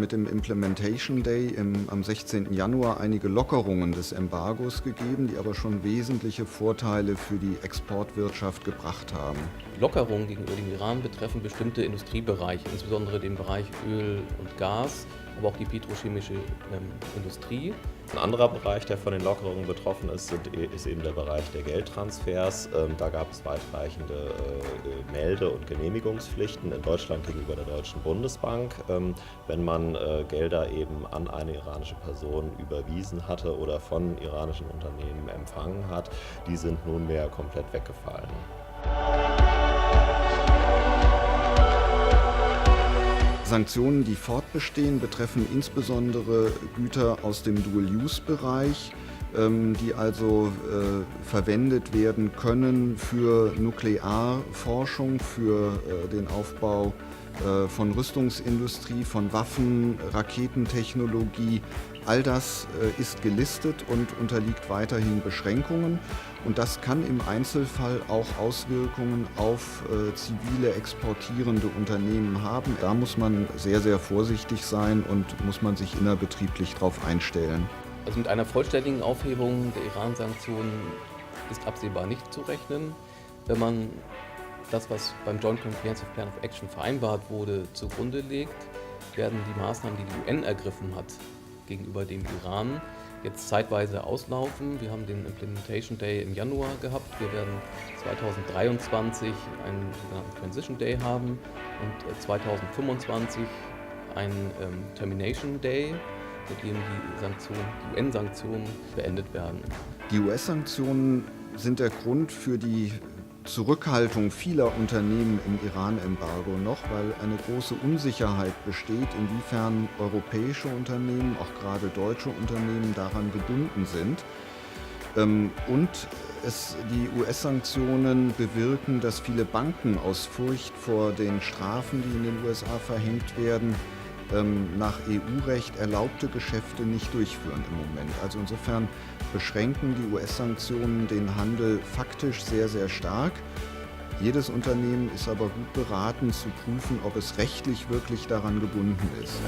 mit dem Implementation Day am 16. Januar einige Lockerungen des Embargos gegeben, die aber schon wesentliche Vorteile für die Exportwirtschaft gebracht haben. Lockerungen gegenüber dem Iran betreffen bestimmte Industriebereiche, insbesondere den Bereich Öl und Gas, aber auch die petrochemische Industrie. Ein anderer Bereich, der von den Lockerungen betroffen ist, ist eben der Bereich der Geldtransfers. Da gab es weitreichende Melde- und Genehmigungspflichten in Deutschland gegenüber der Deutschen Bundesbank. Wenn man Gelder eben an eine iranische Person überwiesen hatte oder von iranischen Unternehmen empfangen hat, die sind nunmehr komplett weggefallen. Sanktionen, die fortbestehen, betreffen insbesondere Güter aus dem Dual-Use-Bereich, die also verwendet werden können für Nuklearforschung, für den Aufbau von Rüstungsindustrie, von Waffen, Raketentechnologie. All das ist gelistet und unterliegt weiterhin Beschränkungen. Und das kann im Einzelfall auch Auswirkungen auf zivile exportierende Unternehmen haben. Da muss man sehr, sehr vorsichtig sein und muss man sich innerbetrieblich darauf einstellen. Also mit einer vollständigen Aufhebung der Iran-Sanktionen ist absehbar nicht zu rechnen. Wenn man das, was beim Joint Comprehensive Plan of Action vereinbart wurde, zugrunde legt, werden die Maßnahmen, die die UN ergriffen hat gegenüber dem Iran, jetzt zeitweise auslaufen. Wir haben den Implementation Day im Januar gehabt. Wir werden 2023 einen sogenannten Transition Day haben und 2025 einen Termination Day, mit dem die UN-Sanktionen beendet werden. Die US-Sanktionen sind der Grund für die Zurückhaltung vieler Unternehmen im Iran-Embargo noch, weil eine große Unsicherheit besteht, inwiefern europäische Unternehmen, auch gerade deutsche Unternehmen, daran gebunden sind. Und die US-Sanktionen bewirken, dass viele Banken aus Furcht vor den Strafen, die in den USA verhängt werden, nach EU-Recht erlaubte Geschäfte nicht durchführen im Moment. Also insofern beschränken die US-Sanktionen den Handel faktisch sehr, sehr stark. Jedes Unternehmen ist aber gut beraten zu prüfen, ob es rechtlich wirklich daran gebunden ist.